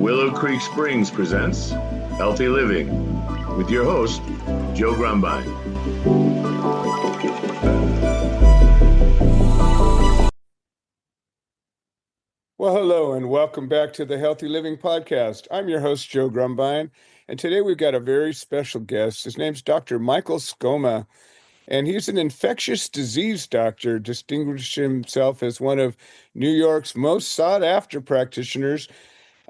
Willow Creek Springs presents Healthy Living with your host, Joe Grumbine. Well, hello, and welcome back to the Healthy Living Podcast. I'm your host, Joe Grumbine, and today we've got a very special guest. His name's Dr. Michael Scoma, and he's an infectious disease doctor, distinguished himself as one of New York's most sought-after practitioners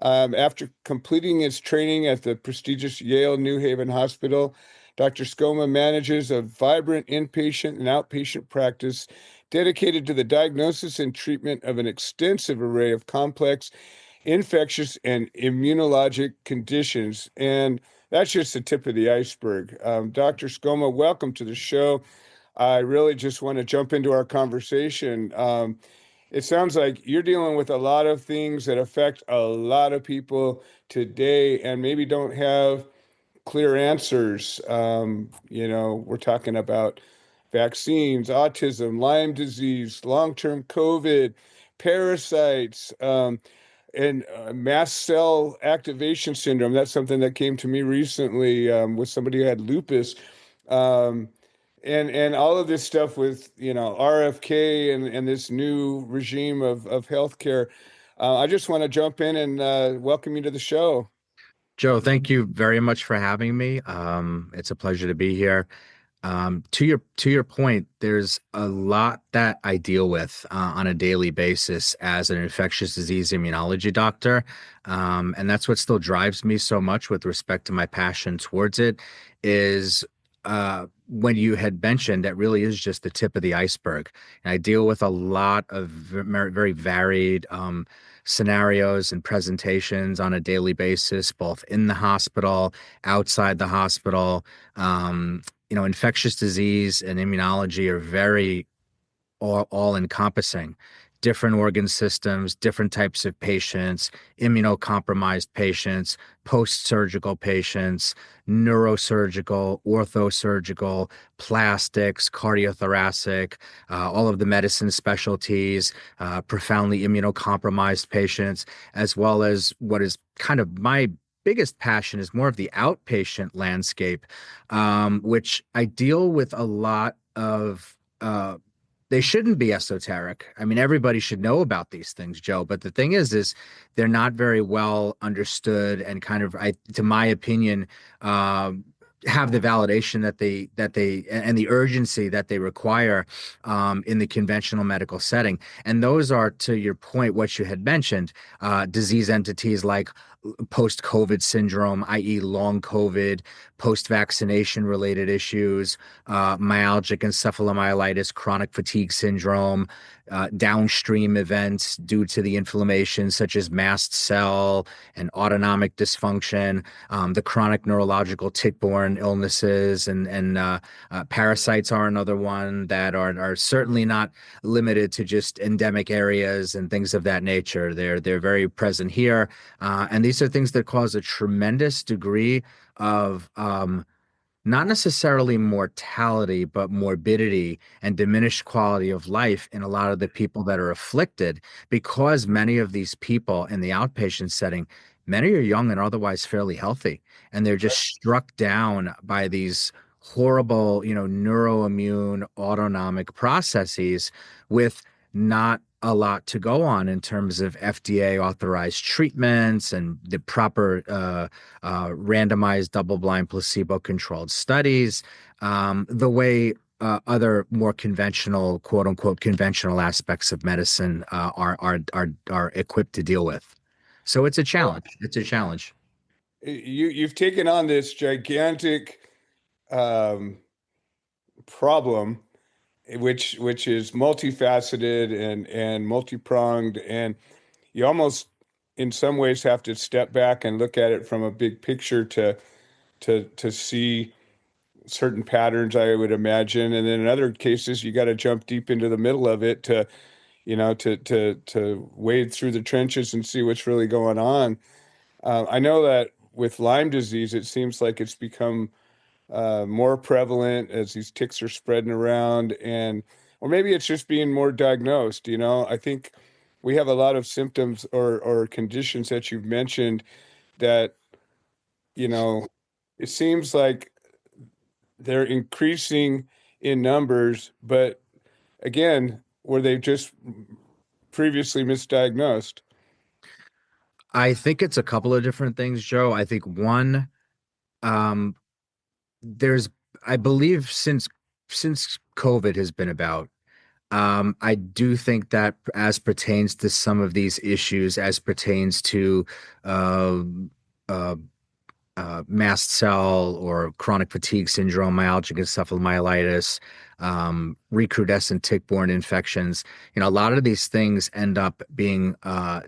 after completing his training at the prestigious Yale New Haven Hospital. Dr. Scoma manages a vibrant inpatient and outpatient practice dedicated to the diagnosis and treatment of an extensive array of complex infectious and immunologic conditions. And that's just the tip of the iceberg. Dr. Scoma, welcome to the show. I really just want to jump into our conversation. It sounds like you're dealing with a lot of things that affect a lot of people today and maybe don't have clear answers. We're talking about vaccines, autism, Lyme disease, long-term COVID, parasites, and mast cell activation syndrome. That's something that came to me recently with somebody who had lupus. Um, and all of this stuff with, RFK and this new regime of healthcare. I just want to jump in and welcome you to the show. Joe, thank you very much for having me. It's a pleasure to be here. To your point, there's a lot that I deal with on a daily basis as an infectious disease immunology doctor, and that's what still drives me so much with respect to my passion towards it. Is when you had mentioned that really is just the tip of the iceberg. And I deal with a lot of very varied scenarios and presentations on a daily basis, both in the hospital, outside the hospital. Infectious disease and immunology are very all encompassing. Different organ systems, different types of patients, immunocompromised patients, post-surgical patients, neurosurgical, orthosurgical, plastics, cardiothoracic, all of the medicine specialties, profoundly immunocompromised patients, as well as what is kind of my biggest passion is more of the outpatient landscape, which I deal with a lot of. They shouldn't be esoteric. I mean, everybody should know about these things, Joe. But the thing is they're not very well understood and kind of, to my opinion, have the validation that they and the urgency that they require in the conventional medical setting. And those are, to your point, what you had mentioned, disease entities like post-COVID syndrome, i.e. long COVID, post-vaccination related issues, myalgic encephalomyelitis, chronic fatigue syndrome, downstream events due to the inflammation such as mast cell and autonomic dysfunction, the chronic neurological tick-borne illnesses, and parasites are another one that are certainly not limited to just endemic areas and things of that nature. They're very present here, and these are things that cause a tremendous degree of not necessarily mortality, but morbidity and diminished quality of life in a lot of the people that are afflicted, because many of these people in the outpatient setting, many are young and otherwise fairly healthy, and they're just struck down by these horrible, neuroimmune autonomic processes with not a lot to go on in terms of FDA authorized treatments and the proper randomized double-blind placebo-controlled studies, the way other more conventional, quote unquote, conventional aspects of medicine are equipped to deal with. So it's a challenge. It's a challenge. You've taken on this gigantic problem, which is multifaceted and multi-pronged, and you almost in some ways have to step back and look at it from a big picture to see certain patterns, I would imagine. And then in other cases you got to jump deep into the middle of it to wade through the trenches and see what's really going on. I know that with Lyme disease it seems like it's become more prevalent as these ticks are spreading around, or maybe it's just being more diagnosed. I think we have a lot of symptoms or conditions that you've mentioned that, you know, it seems like they're increasing in numbers, but again, were they just previously misdiagnosed? I think it's a couple of different things, Joe. I think one, um, there's, I believe since COVID has been about, I do think that as pertains to some of these issues, as pertains to uh, uh, mast cell or chronic fatigue syndrome, myalgic encephalomyelitis, recrudescent tick-borne infections. A lot of these things end up being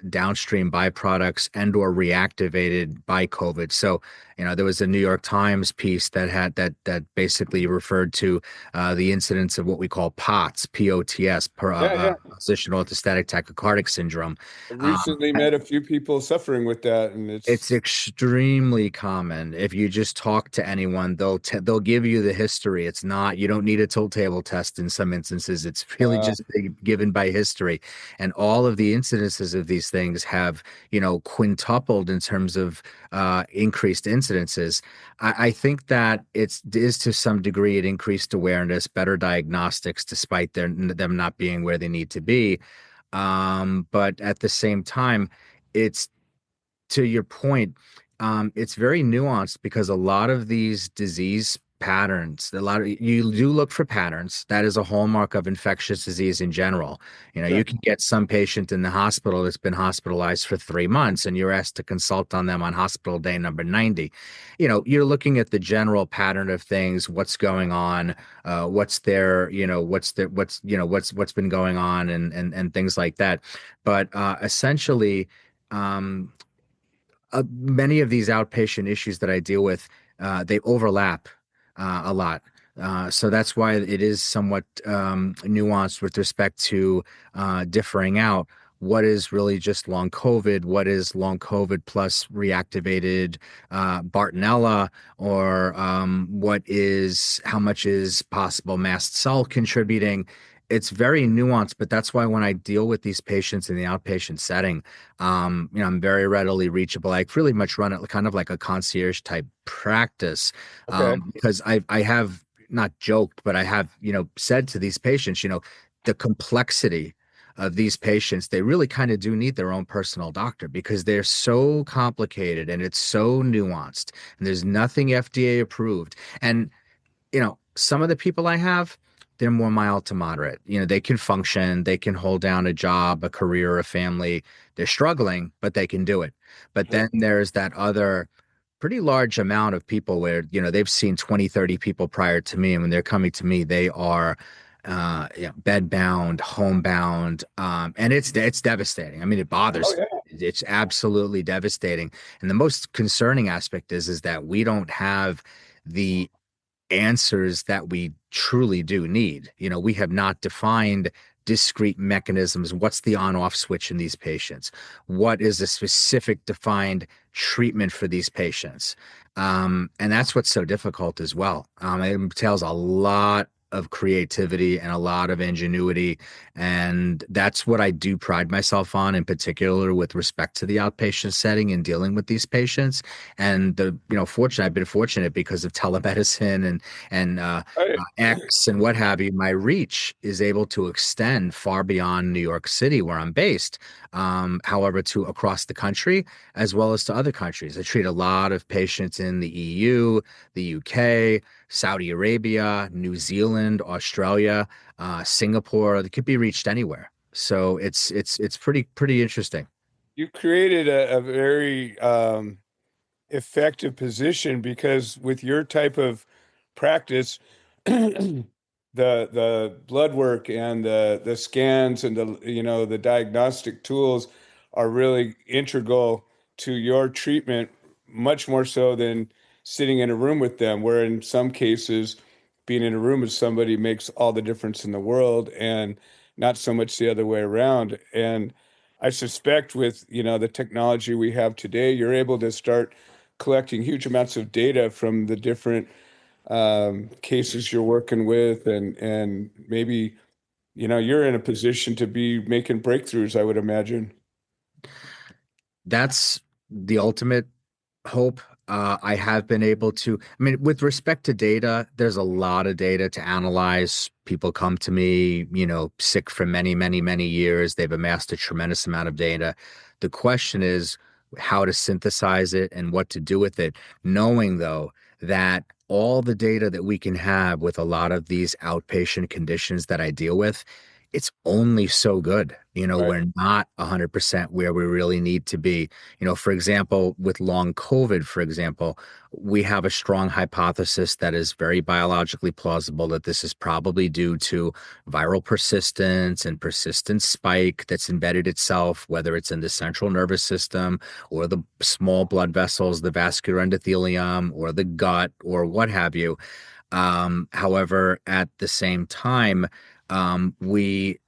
downstream byproducts and or reactivated by COVID. So, there was a New York Times piece that had that basically referred to the incidence of what we call POTS, POTS, Yeah, yeah. positional orthostatic tachycardic syndrome. I Um, recently met a few people suffering with that, and It's it's extremely common. If you just talk to anyone, they'll give you the history. It's not, you don't need a tilt table test in some instances. It's really wow. just given by history. And all of the incidences of these things have, quintupled in terms of increased incidences. I think that is to some degree an increased awareness, better diagnostics, despite them not being where they need to be. But at the same time, it's to your point, it's very nuanced because a lot of these disease patterns, you do look for patterns. That is a hallmark of infectious disease in general. Sure. You can get some patient in the hospital that's been hospitalized for 3 months, and you're asked to consult on them on hospital day number 90. You're looking at the general pattern of things, what's going on, what's their, what's been going on, and things like that. But essentially, um, many of these outpatient issues that I deal with, they overlap a lot. So that's why it is somewhat nuanced with respect to differing out what is really just long COVID, what is long COVID plus reactivated Bartonella, or how much is possible mast cell contributing. It's very nuanced, but that's why when I deal with these patients in the outpatient setting, I'm very readily reachable. I really much run it kind of like a concierge type practice, Okay. because I have not joked, but I have, said to these patients, the complexity of these patients, they really kind of do need their own personal doctor because they're so complicated and it's so nuanced and there's nothing FDA approved. And some of the people I have, they're more mild to moderate. They can function, they can hold down a job, a career, a family. They're struggling, but they can do it. But Sure. then there's that other pretty large amount of people where, they've seen 20, 30 people prior to me. And when they're coming to me, they are bedbound, homebound. And it's devastating. I mean, it Oh bothers me. yeah. It's absolutely devastating. And the most concerning aspect is that we don't have the answers that we truly do need. We have not defined discrete mechanisms. What's the on-off switch in these patients? What is a specific defined treatment for these patients? And that's what's so difficult as well. It entails a lot of creativity and a lot of ingenuity. And that's what I do pride myself on, in particular with respect to the outpatient setting and dealing with these patients. And I've been fortunate because of telemedicine and Right. X and what have you. My reach is able to extend far beyond New York City, where I'm based. However, to across the country as well as to other countries. I treat a lot of patients in the EU, the UK, Saudi Arabia, New Zealand, Australia, Singapore. They could be reached anywhere. So it's pretty interesting. You created a very effective position because with your type of practice, the blood work and the scans and the diagnostic tools are really integral to your treatment, much more so than sitting in a room with them, where in some cases being in a room with somebody makes all the difference in the world and not so much the other way around. And I suspect with, the technology we have today, you're able to start collecting huge amounts of data from the different cases you're working with, and maybe you're in a position to be making breakthroughs, I would imagine. That's the ultimate hope. I have been able to, I mean, with respect to data, there's a lot of data to analyze. People come to me, sick for many, many, many years. They've amassed a tremendous amount of data. The question is how to synthesize it and what to do with it, knowing though that all the data that we can have with a lot of these outpatient conditions that I deal with, it's only so good. Right. We're not 100% where we really need to be. For example, with long COVID, for example, we have a strong hypothesis that is very biologically plausible that this is probably due to viral persistence and persistent spike that's embedded itself, whether it's in the central nervous system or the small blood vessels, the vascular endothelium, or the gut, or what have you. However, at the same time, we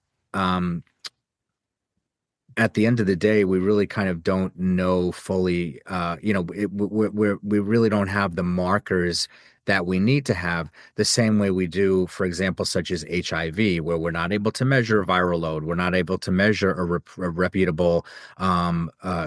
at the end of the day, we really kind of don't know fully, we really don't have the markers that we need to have the same way we do, for example, such as HIV, where we're not able to measure viral load. We're not able to measure a reputable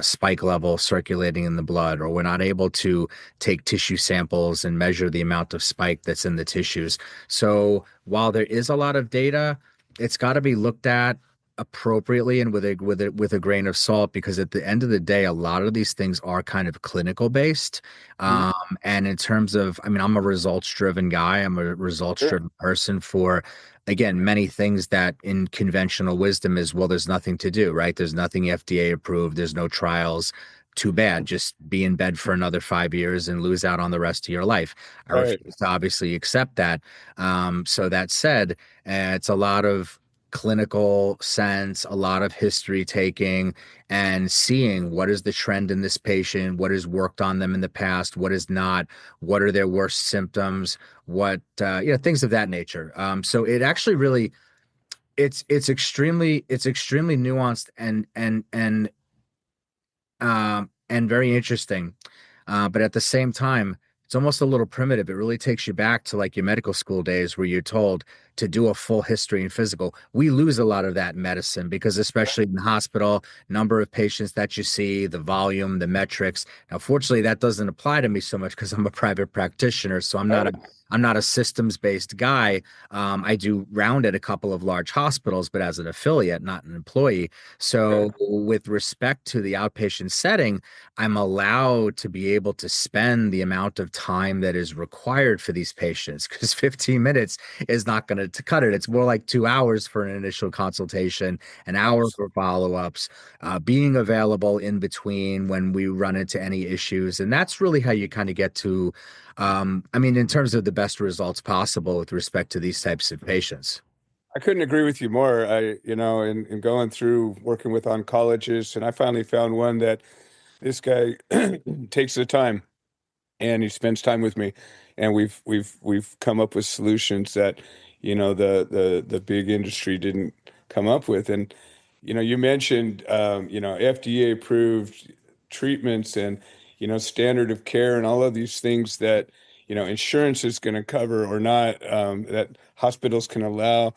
spike level circulating in the blood, or we're not able to take tissue samples and measure the amount of spike that's in the tissues. So while there is a lot of data, it's got to be looked at appropriately and with a grain of salt, because at the end of the day, a lot of these things are kind of clinical based. Mhm. And in terms of, I mean, I'm a results driven guy. I'm a results Sure. driven person for, again, many things that in conventional wisdom is, well, there's nothing to do, right? There's nothing FDA approved. There's no trials. Too bad. Just be in bed for another 5 years and lose out on the rest of your life. I Right. refuse to obviously accept that. So that said, it's a lot of clinical sense, a lot of history taking and seeing what is the trend in this patient, what has worked on them in the past, what is not, what are their worst symptoms, what things of that nature. So it actually really it's extremely nuanced and very interesting. But at the same time, it's almost a little primitive. It really takes you back to like your medical school days where you're told to do a full history and physical. We lose a lot of that in medicine because, especially in the hospital, number of patients that you see, the volume, the metrics. Now, fortunately, that doesn't apply to me so much because I'm a private practitioner, so Right. I'm not a systems-based guy. I do round at a couple of large hospitals, but as an affiliate, not an employee. Okay. So, with respect to the outpatient setting, I'm allowed to be able to spend the amount of time that is required for these patients because 15 minutes is not going to cut it. It's more like 2 hours for an initial consultation, an hour Nice. for follow-ups, being available in between when we run into any issues. And that's really how you kind of get to, I mean, in terms of the best results possible with respect to these types of patients. I couldn't agree with you more. In going through working with oncologists, and I finally found one that this guy takes the time and he spends time with me, and we've come up with solutions that the big industry didn't come up with. And you mentioned FDA approved treatments and standard of care and all of these things that insurance is going to cover or not, that hospitals can allow.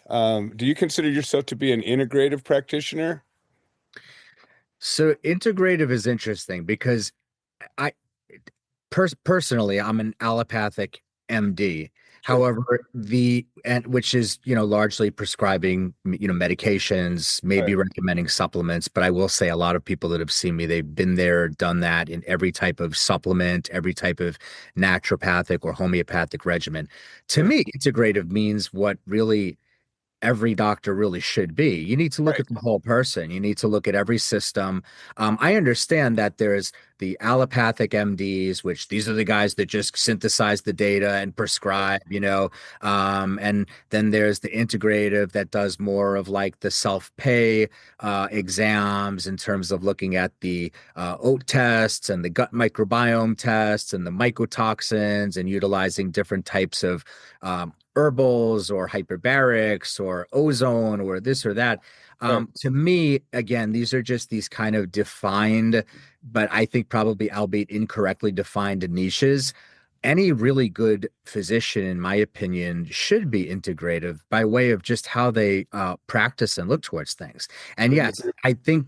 Do you consider yourself to be an integrative practitioner? So integrative is interesting because I personally, I'm an allopathic MD. Sure. However, which is, largely prescribing, medications, maybe Right. recommending supplements. But I will say a lot of people that have seen me, they've been there, done that in every type of supplement, every type of naturopathic or homeopathic regimen. To Sure. me, integrative means what really every doctor really should be. You need to look Right. at the whole person. You need to look at every system. I understand that there's the allopathic MDs, which these are the guys that just synthesize the data and prescribe, and then there's the integrative that does more of like the self-pay exams in terms of looking at the oat tests and the gut microbiome tests and the mycotoxins and utilizing different types of herbals or hyperbarics or ozone or this or that. Right. To me, again, these are just these kind of defined, but I think probably albeit incorrectly defined niches. any really good physician, in my opinion, should be integrative by way of just how they practice and look towards things. And Couldn't yes, agree. I think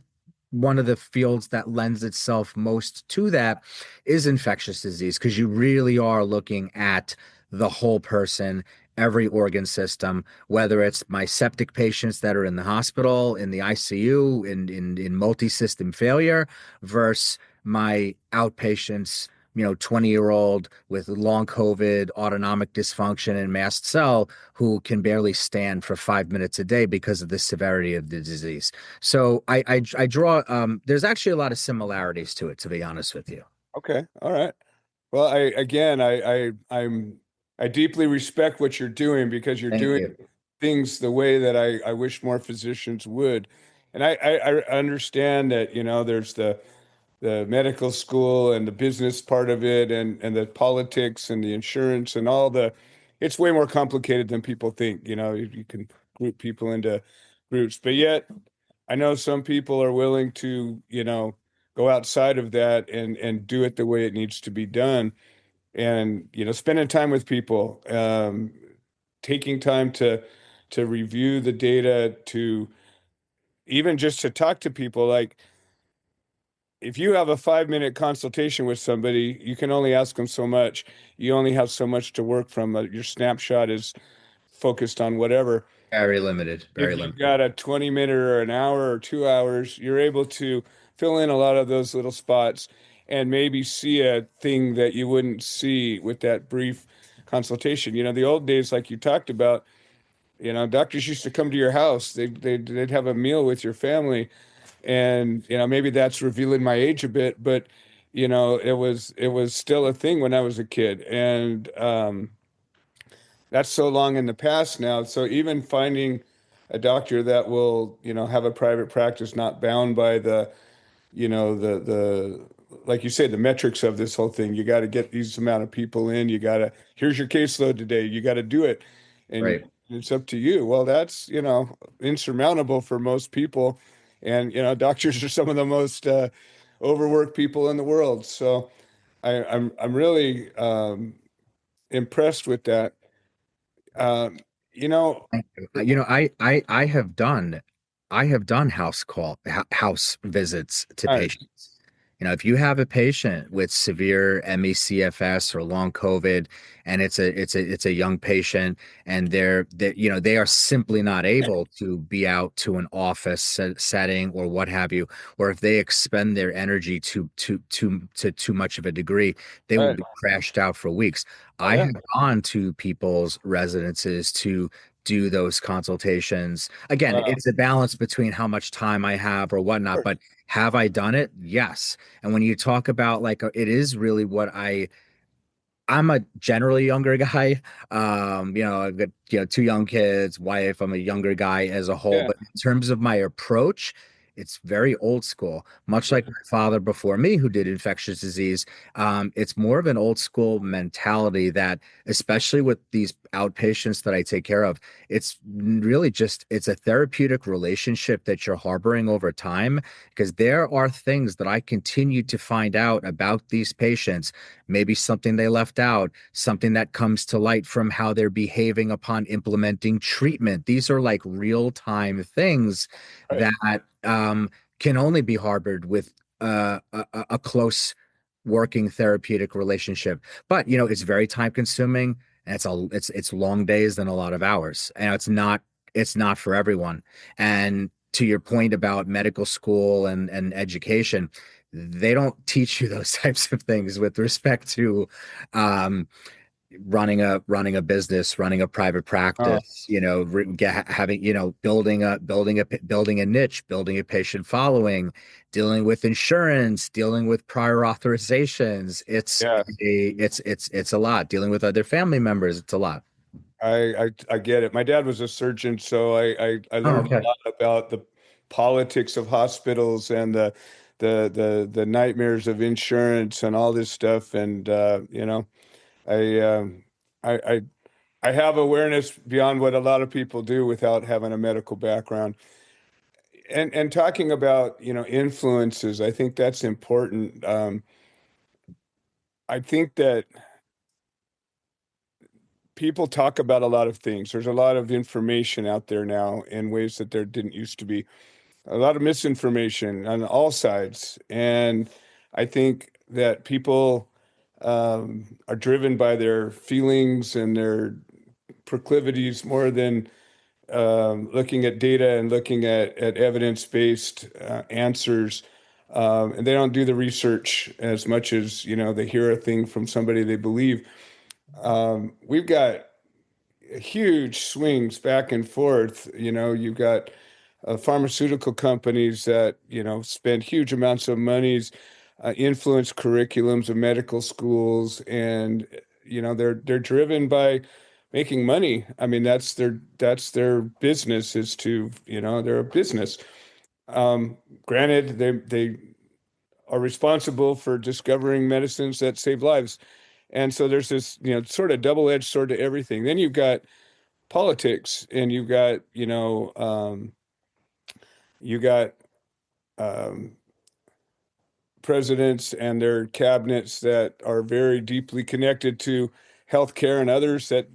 one of the fields that lends itself most to that is infectious disease, because you really are looking at the whole person, every organ system, whether it's my septic patients that are in the hospital, in the ICU, in multi-system failure, versus my outpatients, 20-year-old with long COVID, autonomic dysfunction, and mast cell who can barely stand for 5 minutes a day because of the severity of the disease. So I draw, there's actually a lot of similarities to it, to be honest with you. Okay. All right. Well, I deeply respect what you're doing because you're Thank doing you. things the way that I wish more physicians would. And I understand that, there's the medical school and the business part of it and the politics and the insurance and it's way more complicated than people think. You can group people into groups, but yet I know some people are willing to, go outside of that and do it the way it needs to be done. And, spending time with people, taking time to review the data, to even just to talk to people. Like, if you have a 5-minute consultation with somebody, you can only ask them so much. You only have so much to work from. Your snapshot is focused on whatever. Very limited, If very you've limited. got a 20-minute or an hour or 2 hours, you're able to fill in a lot of those little spots and maybe see a thing that you wouldn't see with that brief consultation. The old days, like you talked about, doctors used to come to your house. They'd have a meal with your family, and maybe that's revealing my age a bit, but it was still a thing when I was a kid, and that's so long in the past now. So even finding a doctor that will, have a private practice, not bound by the like you said, the metrics of this whole thing. You got to get these amount of people in. Here's your caseload today. You got to do it, and Right. it's up to you. Well, that's, insurmountable for most people, and doctors are some of the most overworked people in the world. So I'm really impressed with that. Um, you know, Thank you. I have done house visits to nice. patients. If you have a patient with severe ME/CFS or long COVID, and it's a young patient, and they are simply not able to be out to an office setting or what have you, or if they expend their energy to too much of a degree, they will Right. be crashed out for weeks. Oh I yeah. have gone to people's residences to do those consultations. Again, Wow. it's a balance between how much time I have or whatnot, but have I done it? Yes. And when you talk about like it is really what I'm a generally younger guy. I've got, two young kids, wife. I'm a younger guy as a whole. Yeah. But in terms of my approach, it's very old school, much like my father before me, who did infectious disease. It's more of an old school mentality that, especially with these outpatients that I take care of, it's really just it's a therapeutic relationship that you're harboring over time, because there are things that I continue to find out about these patients, maybe something they left out, something that comes to light from how they're behaving upon implementing treatment. These are like real time things Right. that can only be harbored with a close working therapeutic relationship. But it's very time consuming, and it's long days and a lot of hours, and it's not for everyone. And to your point about medical school and education, they don't teach you those types of things with respect to um, running a business, running a private Oh, practice, having, building a niche, building a patient following, dealing with insurance, dealing with prior authorizations. yeah. It's a lot. Dealing with other family members, it's a lot. I get it. My dad was a surgeon, so I Oh, learned a okay. lot about the politics of hospitals and the nightmares of insurance and all this stuff. And I I I I have awareness beyond what a lot of people do without having a medical background. And talking about, influences, I think that's important. I think that people talk about a lot of things. There's a lot of information out there now in ways that there didn't used to be. A lot of misinformation on all sides. And I think that people are driven by their feelings and their proclivities more than looking at data and looking at evidence-based answers. And they don't do the research as much as, they hear a thing from somebody they believe. We've got huge swings back and forth. You've got pharmaceutical companies that, spend huge amounts of monies, influence curriculums of medical schools, and, they're driven by making money. I mean, that's their business is to, they're a business. Granted, they are responsible for discovering medicines that save lives. And so there's this, sort of double-edged sword to everything. Then you've got politics, and you've got, you got um, presidents and their cabinets that are very deeply connected to healthcare, and others that,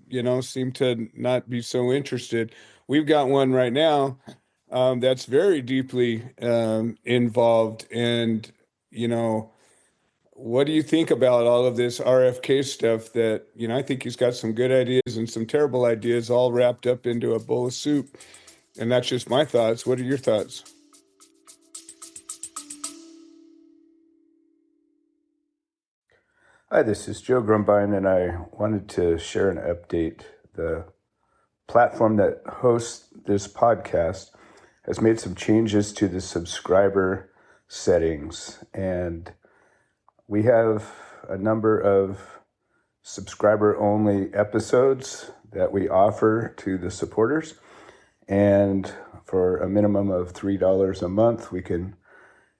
seem to not be so interested. We've got one right now that's very deeply involved. And, what do you think about all of this RFK stuff that, I think he's got some good ideas and some terrible ideas all wrapped up into a bowl of soup. And that's just my thoughts. What are your thoughts? Hi, this is Joe Grumbine, and I wanted to share an update. The platform that hosts this podcast has made some changes to the subscriber settings, and we have a number of subscriber-only episodes that we offer to the supporters, and for a minimum of $3 a month, we can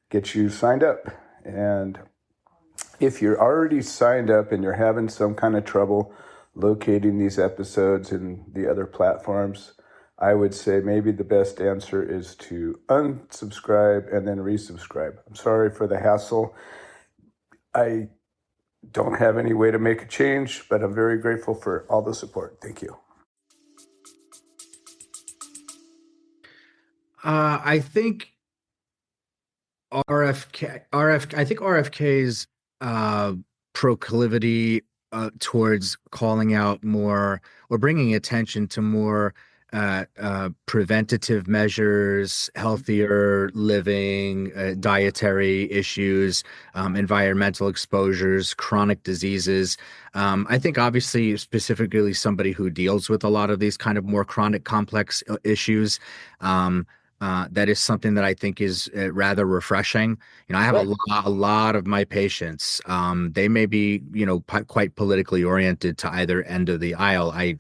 get you signed up. And if you're already signed up and you're having some kind of trouble locating these episodes in the other platforms, I would say maybe the best answer is to unsubscribe and then resubscribe. I'm sorry for the hassle. I don't have any way to make a change, but I'm very grateful for all the support. Thank you. I think I think RFK's proclivity towards calling out more or bringing attention to more preventative measures, healthier living, dietary issues, environmental exposures, chronic diseases. I think obviously specifically somebody who deals with a lot of these kind of more chronic complex issues. That is something that I think is rather refreshing. I have a lot of my patients. They may be, quite politically oriented to either end of the aisle. I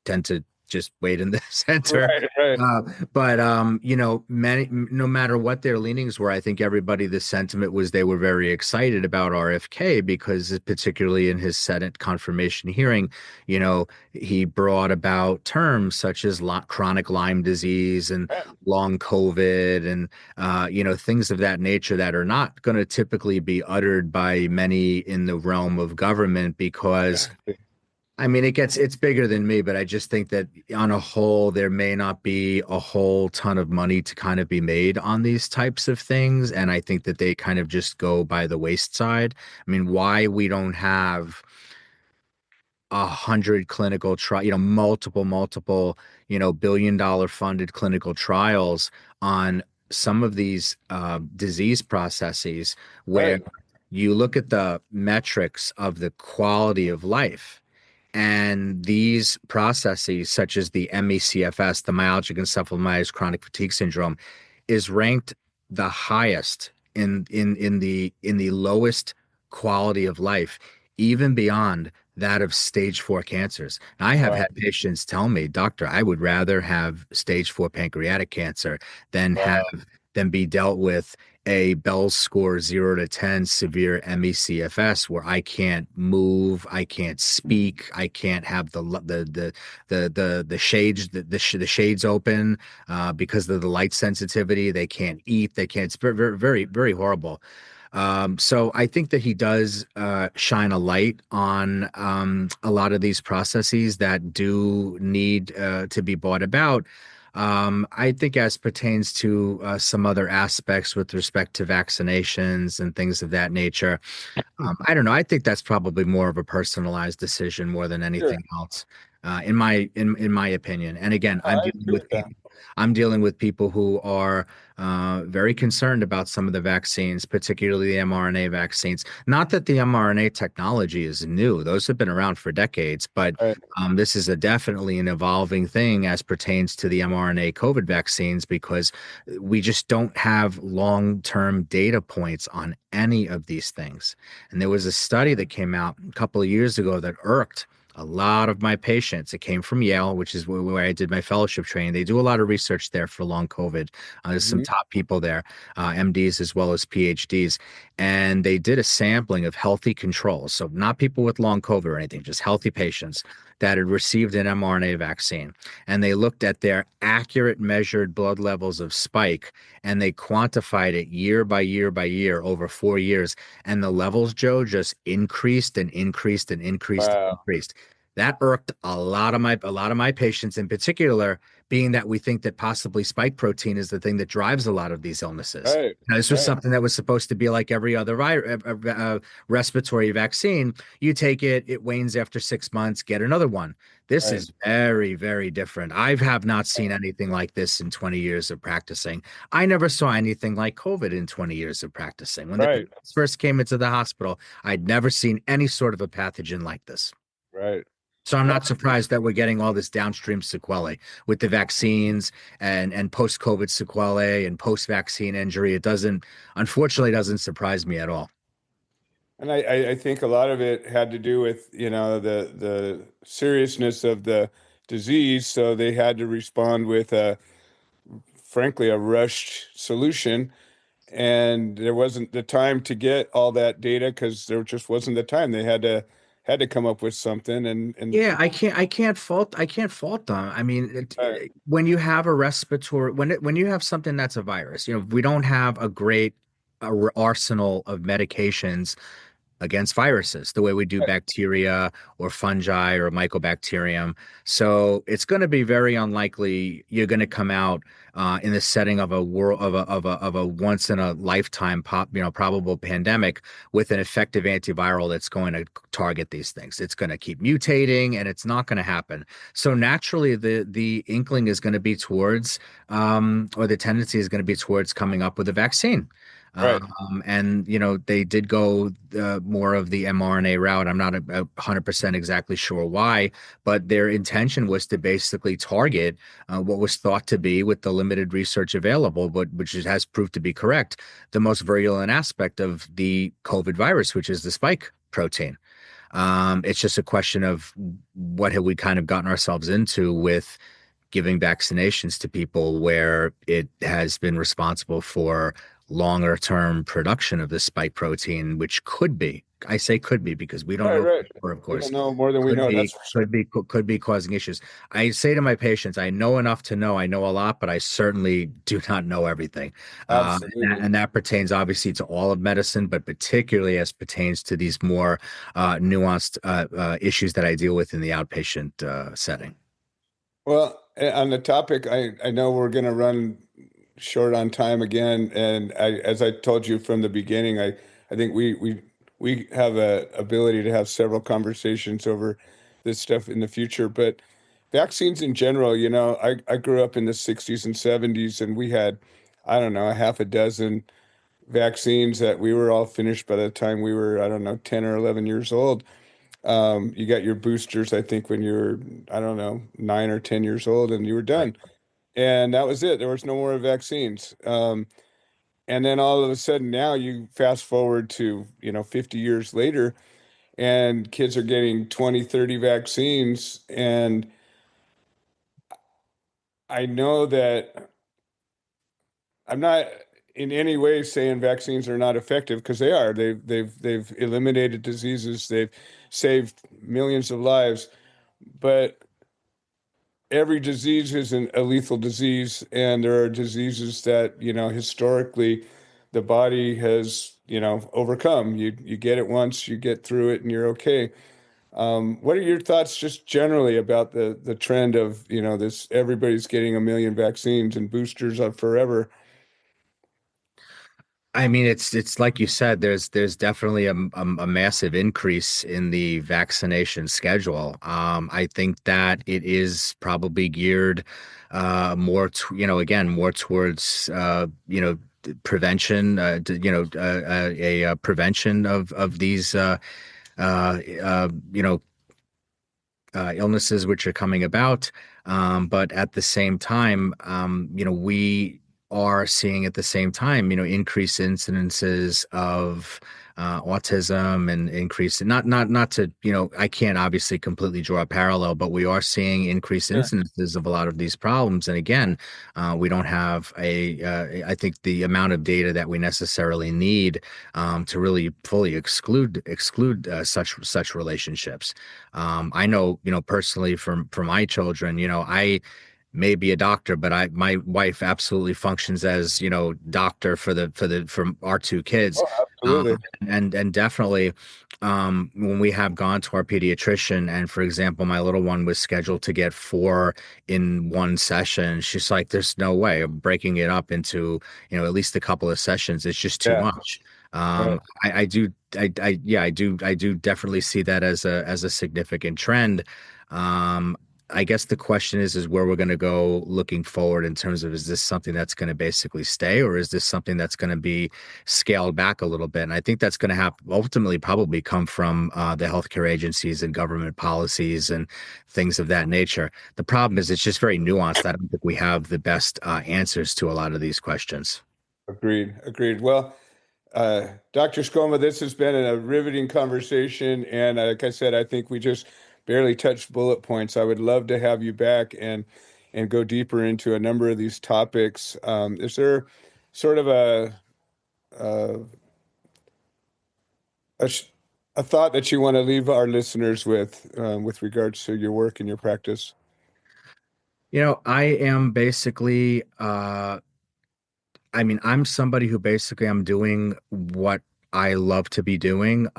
tend to just wait in the center. Right. But many, no matter what their leanings were, I think everybody, the sentiment was they were very excited about RFK because particularly in his Senate confirmation hearing, he brought about terms such as chronic Lyme disease and long COVID and, things of that nature that are not going to typically be uttered by many in the realm of government because I mean, it's bigger than me, but I just think that on a whole, there may not be a whole ton of money to kind of be made on these types of things. And I think that they kind of just go by the wayside. I mean, why we don't have 100 clinical trial, multiple, billion-dollar funded clinical trials on some of these disease processes where you look at the metrics of the quality of life. And these processes, such as the ME/CFS, the myalgic encephalomyelitis chronic fatigue syndrome, is ranked the highest in the lowest quality of life, even beyond that of stage 4 cancers. And I have had patients tell me, doctor, I would rather have stage 4 pancreatic cancer than be dealt with a Bell's score 0 to 10 severe ME/CFS where I can't move, I can't speak, I can't have the shades the shades open because of the light sensitivity. They can't eat. They can't. It's very very very horrible. So I think that he does shine a light on a lot of these processes that do need to be brought about. I think as pertains to some other aspects with respect to vaccinations and things of that nature, I don't know. I think that's probably more of a personalized decision more than Sure. anything else, in my opinion. And again, I agree with that. I'm dealing with people who are very concerned about some of the vaccines, particularly the mRNA vaccines. Not that the mRNA technology is new; those have been around for decades. But Right. this is definitely an evolving thing as pertains to the mRNA COVID vaccines because we just don't have long-term data points on any of these things. And there was a study that came out a couple of years ago that irked a lot of my patients. It came from Yale, which is where I did my fellowship training. They do a lot of research there for long COVID. There's some Mhm. top people there, MDs as well as PhDs. And they did a sampling of healthy controls. So not people with long COVID or anything, just healthy patients that had received an mRNA vaccine. And they looked at their accurate measured blood levels of spike and they quantified it year by year by year over 4 years. And the levels, Joe, just increased and increased and increased and Wow. increased. That irked a lot of my patients in particular, being that we think that possibly spike protein is the thing that drives a lot of these illnesses. Right. Now, this was Right. something that was supposed to be like every other respiratory vaccine. You take it, it wanes after 6 months, get another one. This Right. is very, very different. I have not seen anything like this in 20 years of practicing. I never saw anything like COVID in 20 years of practicing. When the Right. patients first came into the hospital, I'd never seen any sort of a pathogen like this. Right. So I'm Well, not surprised that we're getting all this downstream sequelae with the vaccines and post-COVID sequelae and post-vaccine injury. It unfortunately, doesn't surprise me at all. and I think a lot of it had to do with, the seriousness of the disease. So they had to respond with frankly, a rushed solution. And there wasn't the time to get all that data because there just wasn't the time. They had to come up with something and Yeah, I can't fault them. I mean, uh, when you have a respiratory, when you have something that's a virus, we don't have a great arsenal of medications against viruses the way we do bacteria or fungi or mycobacterium. So it's going to be very unlikely you're going to come out in the setting of a world of a once in a lifetime probable pandemic with an effective antiviral that's going to target these things. It's going to keep mutating and it's not going to happen. So naturally the inkling is going to be towards or the tendency is going to be towards coming up with a vaccine. right, And they did go more of the mRNA route. I'm not 100% exactly sure why, but their intention was to basically target what was thought to be, with the limited research available, but which has proved to be correct, the most virulent aspect of the COVID virus, which is the spike protein. It's just a question of what have we kind of gotten ourselves into with giving vaccinations to people where it has been responsible for longer term production of the spike protein, which could be, I say could be because we don't right, know right. for sure, of We course, don't know more than we could know. be, That's for sure. could be causing issues. I say to my patients, I know enough to know I know a lot, but I certainly do not know everything. Absolutely. And that pertains obviously to all of medicine, but particularly as pertains to these more nuanced issues that I deal with in the outpatient setting. Well, on the topic, I know we're going to run short on time again, and as I told you from the beginning, I think we have a ability to have several conversations over this stuff in the future. But vaccines in general, I grew up in the 60s and 70s, and we had, I don't know, a half a dozen vaccines that we were all finished by the time we were, I don't know, 10 or 11 years old. You got your boosters, I think, when you were, I don't know, 9 or 10 years old, and you were Right. done. And that was it. There was no more vaccines. And then all of a sudden, now you fast forward to, 50 years later, and kids are getting 20, 30 vaccines. And I know that I'm not in any way saying vaccines are not effective because they are. They've eliminated diseases. They've saved millions of lives. But every disease isn't a lethal disease, and there are diseases that, historically the body has overcome. You get it once, you get through it, and you're okay. What are your thoughts just generally about the trend of, this everybody's getting a million vaccines and boosters up forever? I mean, it's like you said, there's definitely a massive increase in the vaccination schedule. I think that it is probably geared more to, again, more towards prevention, a prevention of these uh, uh, you know illnesses which are coming about. But at the same time, we are seeing at the same time, increased incidences of autism and increase not to, I can't obviously completely draw a parallel, but we are seeing increased Sure. incidences of a lot of these problems. And again, we don't have I think the amount of data that we necessarily need to really fully exclude such relationships. I know, personally for my children, I may be a doctor, but my wife absolutely functions as, doctor for our two kids. Oh, absolutely. And definitely, when we have gone to our pediatrician, and for example, my little one was scheduled to get 4 in one session, she's like, "There's no way. I'm breaking it up into, at least a couple of sessions. It's just too Yeah. much." Right. I do definitely see that as a significant trend. Um, I guess the question is where we're going to go looking forward in terms of, is this something that's going to basically stay, or is this something that's going to be scaled back a little bit? And I think that's going to have ultimately probably come from the healthcare agencies and government policies and things of that nature. The problem is it's just very nuanced. I don't think we have the best answers to a lot of these questions. Agreed. Agreed. Well, Dr. Scoma, this has been a riveting conversation. And like I said, I think we just barely touched bullet points. I would love to have you back and go deeper into a number of these topics. Is there sort of a, a, sh- a thought that you want to leave our listeners with regards to your work and your practice? I am basically I mean, I'm somebody who basically I'm doing what I love to be doing.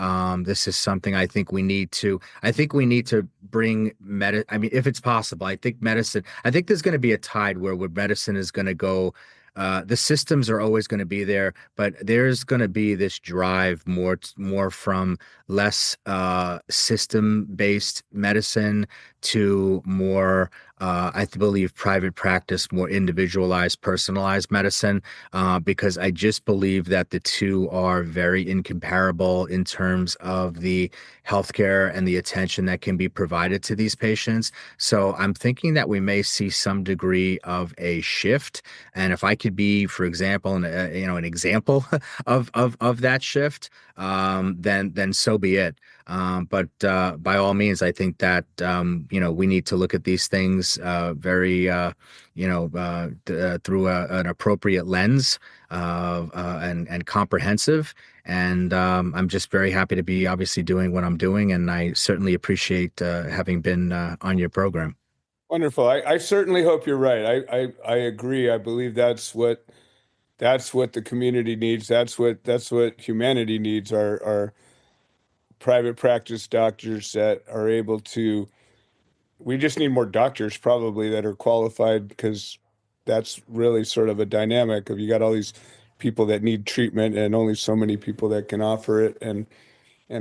This is something I think we need to bring I mean, if it's possible, I think there's going to be a tide where medicine is going to go. The systems are always going to be there, but there's going to be this drive more from less system-based medicine to more, I believe, private practice, more individualized, personalized medicine, because I just believe that the two are very incomparable in terms of the healthcare and the attention that can be provided to these patients. So I'm thinking that we may see some degree of a shift. And if I could be, for example, an example of that shift, then so be it. But by all means, I think that we need to look at these things very through an appropriate lens and comprehensive. And I'm just very happy to be obviously doing what I'm doing, and I certainly appreciate having been on your program. Wonderful. I certainly hope you're right. I agree. I believe that's what the community needs. That's what humanity needs are private practice doctors that are able to. We just need more doctors probably that are qualified, because that's really sort of a dynamic of, you got all these people that need treatment and only so many people that can offer it, and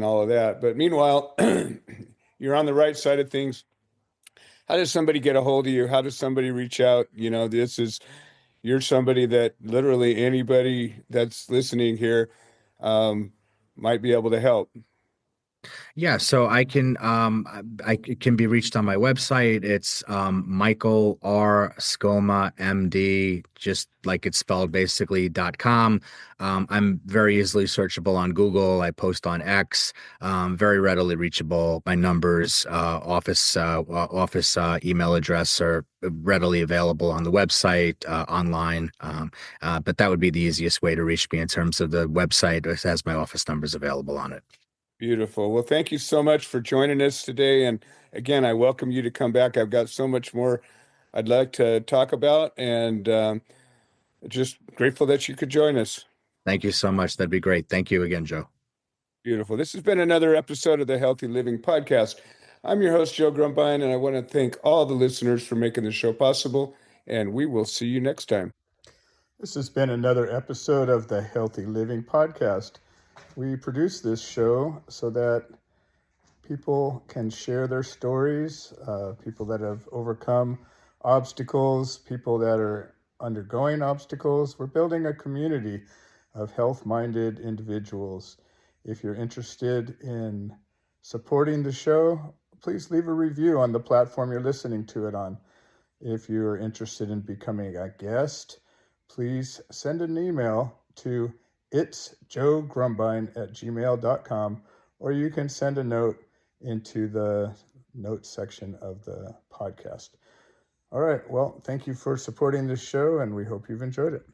all of that. But meanwhile, you're on the right side of things. How does somebody get a hold of you? How does somebody reach out? You're somebody that literally anybody that's listening here um, might be able to help. Yeah, so it can be reached on my website. It's Michael R. Scoma MD, just like it's spelled basically .com. I'm very easily searchable on Google. I post on X, very readily reachable. My numbers, office email address are readily available on the website, online. But that would be the easiest way to reach me in terms of the website. It has my office numbers available on it. Beautiful. Well, thank you so much for joining us today. And again, I welcome you to come back. I've got so much more I'd like to talk about, and just grateful that you could join us. Thank you so much. That'd be great. Thank you again, Joe. Beautiful. This has been another episode of the Healthy Living Podcast. I'm your host, Joe Grumbine, and I want to thank all the listeners for making the show possible, and we will see you next time. This has been another episode of the Healthy Living Podcast. We produce this show so that people can share their stories, people that have overcome obstacles, people that are undergoing obstacles. We're building a community of health-minded individuals. If you're interested in supporting the show, please leave a review on the platform you're listening to it on. If you're interested in becoming a guest, please send an email to itsjoegrumbine@gmail.com, or you can send a note into the notes section of the podcast. All right. Well, thank you for supporting this show, and we hope you've enjoyed it.